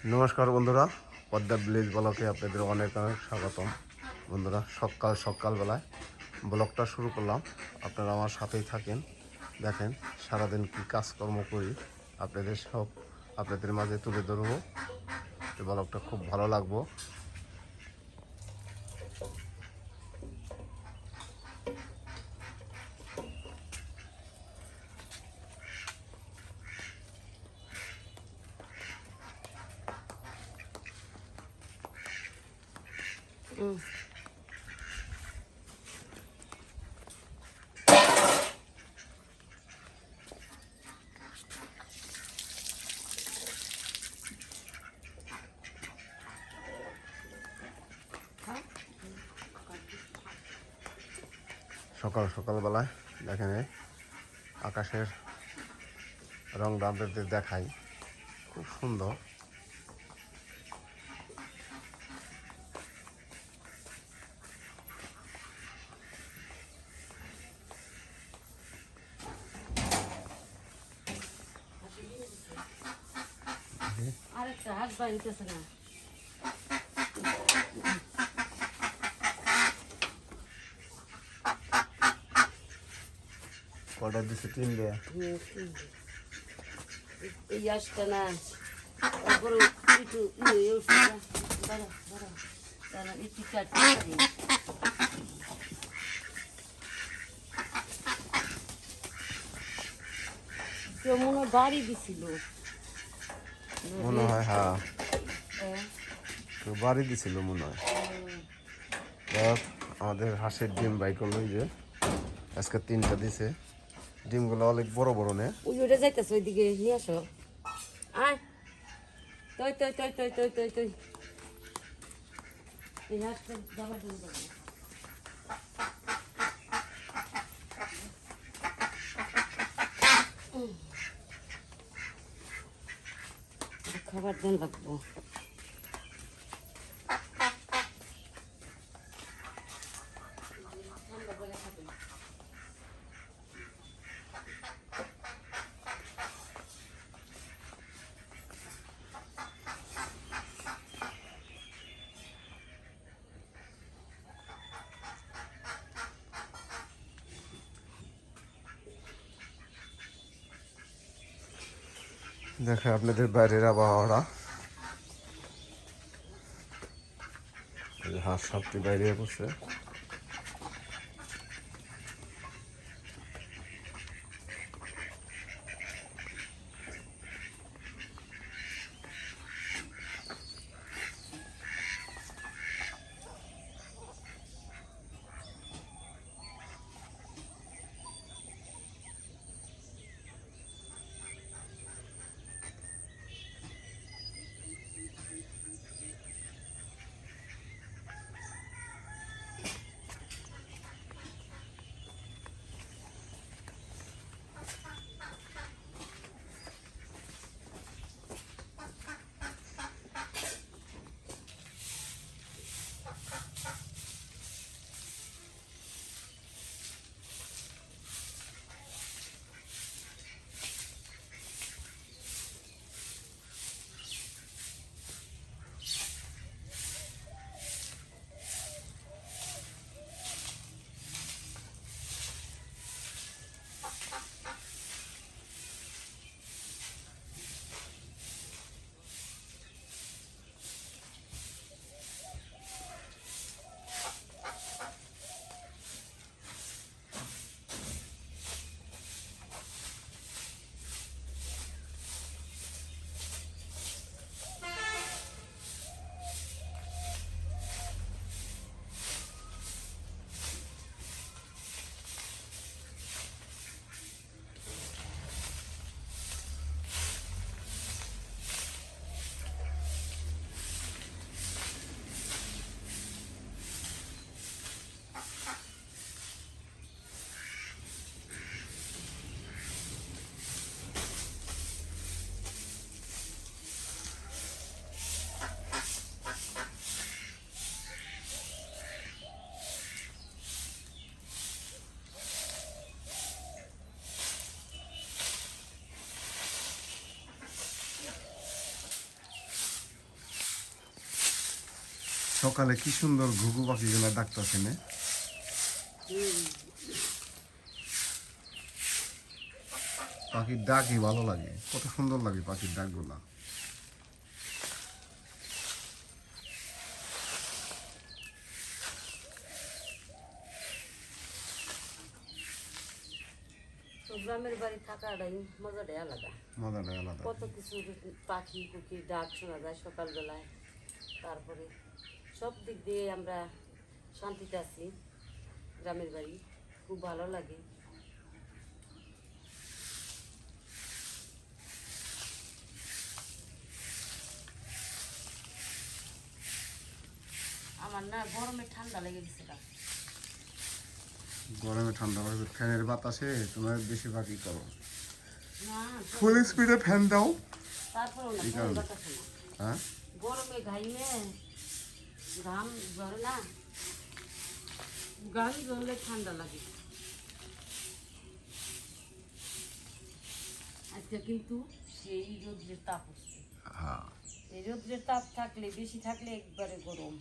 নমস্কার বন্ধুরা, পদ্মা ভিলেজ ব্লকে আপনাদের অনেক অনেক স্বাগতম। বন্ধুরা, সকালবেলায় ব্লগটা শুরু করলাম। আপনারা আমার সাথেই থাকেন, দেখেন সারাদিন কী কাজকর্ম করি আপনাদের মাঝে তুলে ধরবো। এই ব্লগটা খুব ভালো লাগবো। সকালবেলায় দেখেন আকাশের রংটা আপনাদের দেখাই, খুব সুন্দর। আরেকটা হাত বাড়িতেছে না। অর্ডার দিচ্ছে 3 দেয়া। এই আসটা না তারপরে একটু একটু কাটতে কেউ মনে হয় বাড়ি দিছিল মনে হয়, হ্যাঁ কেউ বাড়ি দিছিল মনে হয়। আমাদের হাঁসের ডিম বাই করলো, যে আজকে 3টা দিছে। ডিমগুলো অনেক বড় বড় নে। ওইটা যাইতেছে ওইদিকে নিয়ে আসো। আয় তৈ তৈ তৈ তৈ তৈ তৈ তৈ এই হাঁসটা দাবার দিন খাবার দেন লাগবো। দেখে আপনাদের বাইরের আবহাওয়াটা। হাঁস সবটি বাইরে বসে। সকালে কি সুন্দর ঘুঘু পাখিগুলো ডাকতেছে না? পাখির ডাকই ভালো লাগে, কত সুন্দর লাগে পাখির ডাকগুলা। তো গ্রামের বাড়ি থাকাটাই মজাটাই আলাদা। মজাটাই আলাদা। কত কিছু পাখি কুকি ডাক শোনা যায় সকালবেলায়। তারপরে সব দিক দিয়ে আমরা শান্তিতে আছি। গ্রামের বাড়ি খুব ভালো লাগে। আমার না গরমে ঠান্ডা লেগে গেছে। গরমে ঠান্ডা লাগবে, ফ্যানের বাতাসে তোমার বেশি পাখি করো। না ফুল স্পিডে ফ্যান দাও। তারপরেও না এই ফ্যান কারণে। বাতাসে না। হ্যাঁ, গরমে ঘাইমে ঘাম ঝরে না, গান জ্বললে ঠান্ডা লাগে। আজকে কিন্তু সেই রোদ্রের তাপ হচ্ছে। হ্যাঁ। এই রোদ্রের তাপ থাকলে বেশি থাকলে একবারে গরম।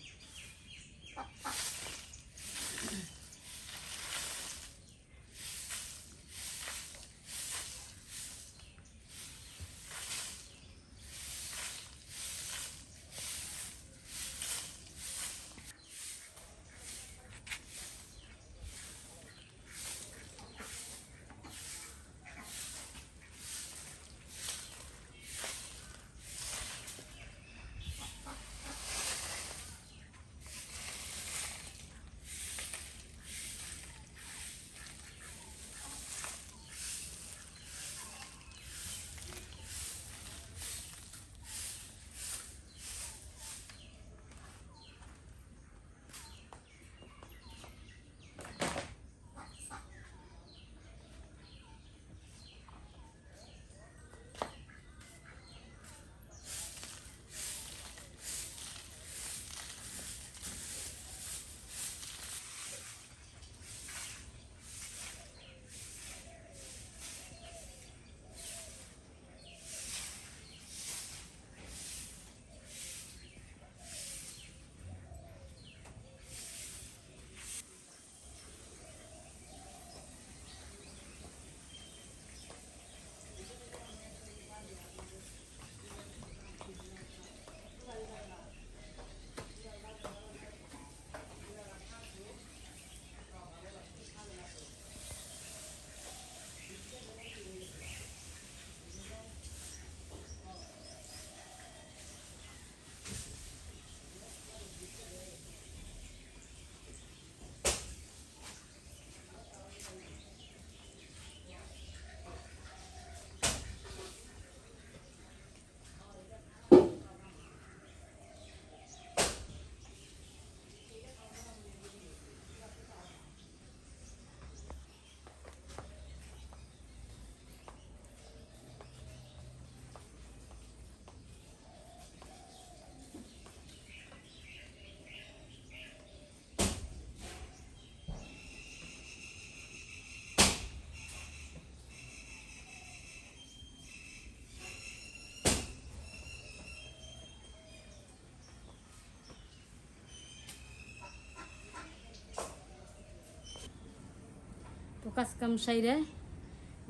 তো কাজ কাম সাইরে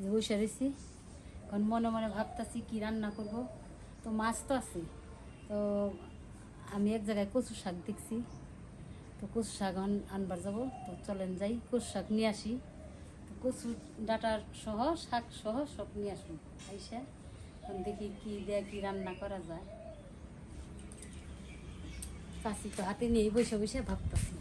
যে বসে রয়েছি, এখন মনে মনে ভাবতেছি কি রান্না করব। তো মাছ তো আছে, তো আমি এক জায়গায় কচু শাক দেখছি, তো কচু শাক আনবার যাব। তো চলেন যাই কচু শাক নিয়ে আসি। তো কচু ডাটার সহ শাক সহ সব নিয়ে আসুন আইসা। এখন দেখি কি দেয়া কি রান্না করা যায়। কাশি তো হাতে নিয়ে বসে বসে ভাবতেছি।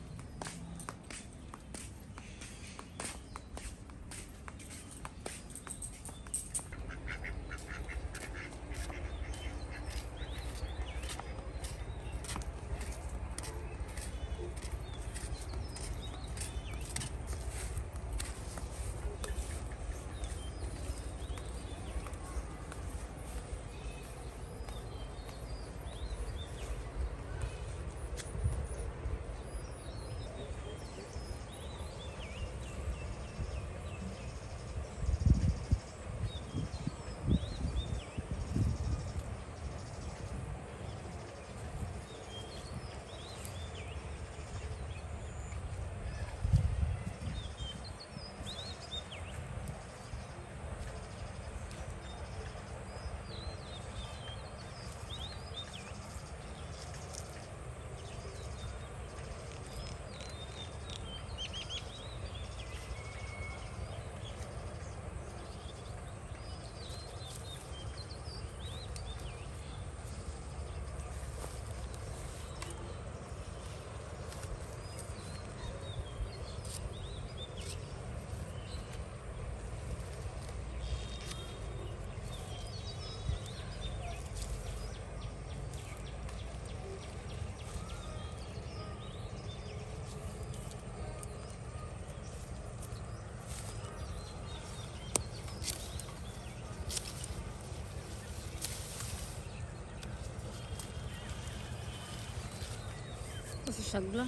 শাকগুলো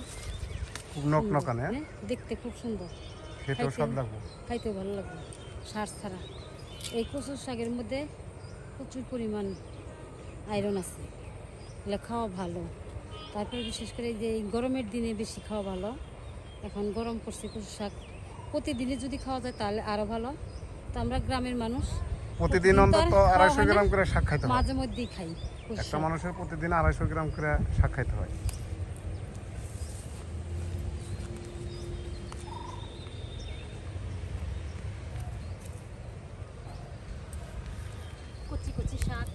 খুব নকনকানে, হ্যাঁ, দেখতে খুব সুন্দর, খেতেও স্বাদ লাগবে। খাইতেও ভালো লাগবে, সার ছাড়া। এই কচুর শাকের মধ্যে প্রচুর পরিমাণ আয়রন আছে, এগুলো খাওয়া ভালো। তারপরে বিশেষ করে এই যে এই গরমের দিনে বেশি খাওয়া ভালো। এখন গরম পড়ছে, কচু শাক প্রতিদিনই যদি খাওয়া যায় তাহলে আরও ভালো। তো আমরা গ্রামের মানুষ, প্রতিদিন প্রতিদিন তো আর অন্তত খাওয়া 250 হয় না, গ্রাম করে শাক খাইতে হয়। মাঝে মধ্যেই খাই কচু একটা শাক। মানুষের প্রতিদিন 250 গ্রাম করে শাক খাইতে হয়। কচি কচি শাক,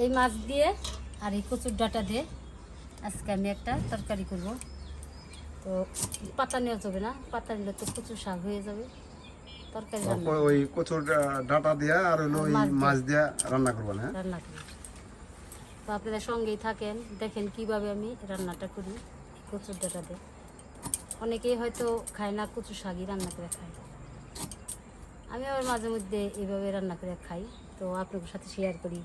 এই মাছ দিয়ে আর এই কচুর ডাঁটা দিয়ে আজকে আমি একটা তরকারি করব। তো পাতা নেওয়া যাবে না, পাতা নিলে তো কচুর শাক হয়ে যাবে। তরকারি রান্না ওই কচুর ডাঁটা দিয়া আর হলো ওই মাছ মাছ দিয়া রান্না করবেন। হ্যাঁ, রান্না করি। তো আপনারা সঙ্গেই থাকেন, দেখেন কিভাবে আমি রান্নাটা করি কচুর ডাঁটা দিয়ে। অনেকেই হয়তো খায় না, কচু শাকই রান্না করে খায়। আমি আবার মাঝে মধ্যে এইভাবে রান্না করে খাই। তো আপনাদের সাথে শেয়ার করি,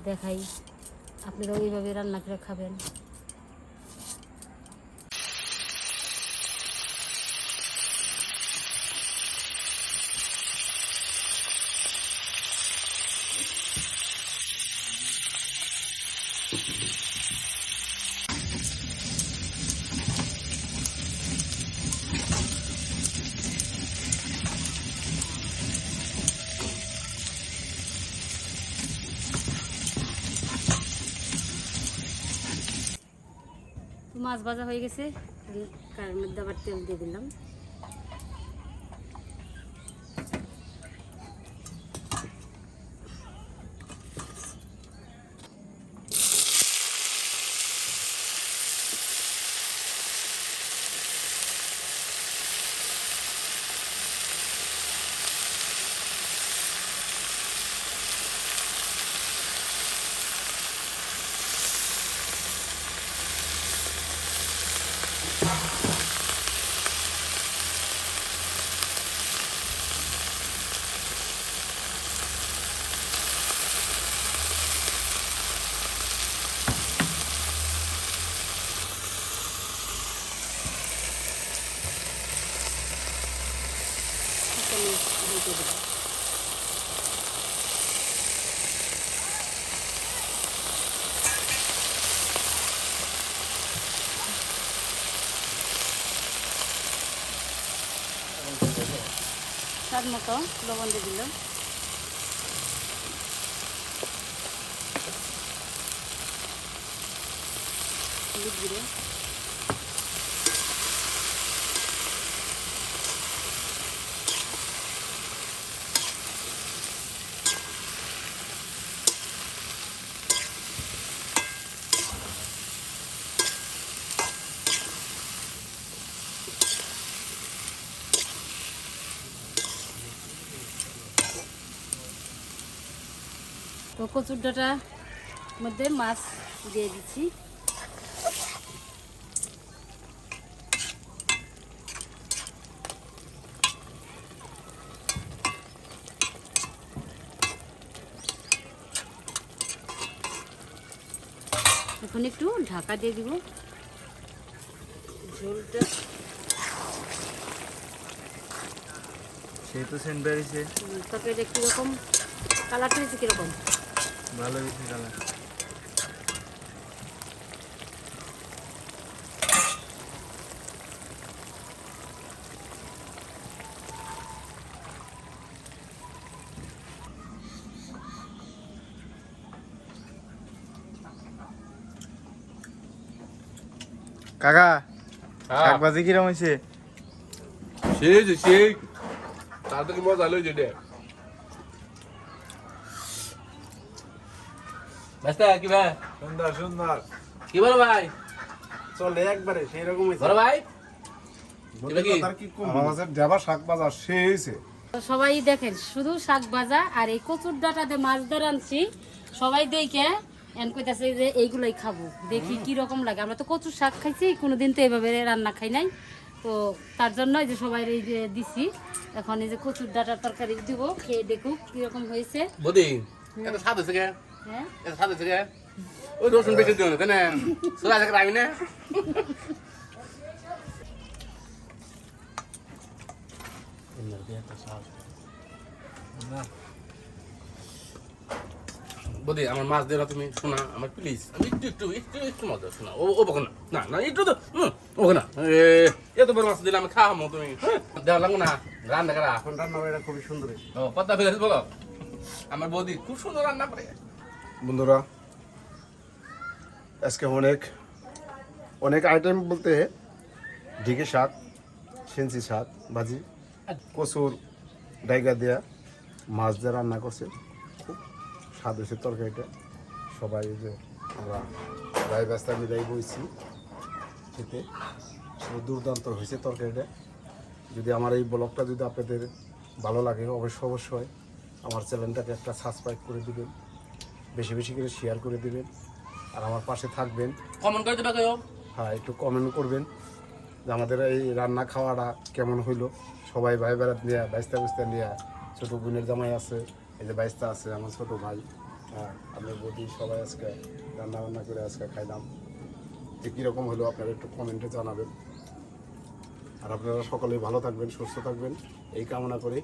দেখাই, আপনারাও এইভাবে রান্না করে খাবেন। তো মাছ ভাজা হয়ে গেছে, কার মধ্যে আবার তেল দিয়ে দিলাম। দিয়ে দেবো। স্বাদ মতো লবণ দিয়ে দিলাম। হলুদ গুঁড়ো, তো কচুর ডাঁটার মধ্যে মাছ দিয়ে দিচ্ছি। এখন একটু ঢাকা দিয়ে দিব। ঝোলটা সেই তো সেন্ট বেরিয়েছে, তরকারিটা কীরকম কালারটা হয়েছে, কীরকম ভালো হয়েছে কালার। কাকা হ্যাঁ। শাক ভাজি কিরম হয়েছে? সেই তাড়াতাড়ি মজা হলো যেটা ব্যস্ত কি ভাই সুন্দর সুন্দর কি বলো ভাই চলে একবারে সেই রকম বড় ভাই আমাদের দেবা শাক বাজার সেই হয়েছে। তো সবাই দেখেন শুধু শাক ভাজা আর এই কচুর ডাটাতে মাছ ধরে আনছি সবাই দেখে এন কইতাছে যে এইগুলাই খাবো দেখি কি রকম লাগে। আমরা তো কচুর শাক খাইছি কোনোদিন তো এভাবে রান্না খাই নাই, তো তার জন্য এই যে সবাই এই যে দিছি। এখন এই যে কচুর ডাটার তরকারি দিব, খেয়ে দেখুক কিরকম হয়েছে। বদি এত স্বাদ হয়েছে কে হ্যাঁ এত স্বাদ হয়েছে কে ওই রসুন বেশি দিও না তাই না সোজা থেকে রাখবি না বদি আমার মাছ দেওয়া তুমি শোনা আমার প্লিজ আমি একটু একটু একটু একটু মজা শোনা ও বকো না না না একটু তো বকো না এত বড় মাছ দিলে আমি খাওয়ামো তুমি দেওয়া লাগবো না রান্না করা এখন রান্না এটা খুবই সুন্দর। ও পদ্মা ফেলে বলো আমার বৌদি খুব সুন্দর রান্না করে বন্ধুরা আজকে অনেক অনেক আইটেম বলতে ঢেঁকি শাক, সেঞ্চি শাক ভাজি, কচুর ডাইগা দেয়া মাছ দিয়ে রান্না করছে। খুব স্বাদ হয়েছে তরকারিটা। সবাই এই যে আমরা ভাই ব্যস্তা মিলাই বইছি খেতে, খুব দুর্দান্ত হয়েছে তরকারিটা। যদি আমার এই ব্লগটা যদি আপনাদের ভালো লাগে অবশ্যই আমার চ্যানেলটাকে একটা সাবস্ক্রাইব করে দিবেন, বেশি বেশি করে শেয়ার করে দিবেন, আর আমার পাশে থাকবেন। কমন করে দেবে কেউ হ্যাঁ, একটু কমেন্ট করবেন যে আমাদের এই রান্না খাওয়াটা কেমন হইলো। সবাই ভাই বেড়াত নিয়ে বাইস্তা বুস্তা নিয়ে, ছোটো বোনের জামাই আছে, এই যে বাইস্তা আছে আমার ছোটো ভাই, হ্যাঁ আমি বলি সবাই আজকে রান্না বান্না করে আজকে খাইলাম। যে কীরকম হলো আপনারা একটু কমেন্টে জানাবেন। আর আপনারা সকলেই ভালো থাকবেন, সুস্থ থাকবেন এই কামনা করি।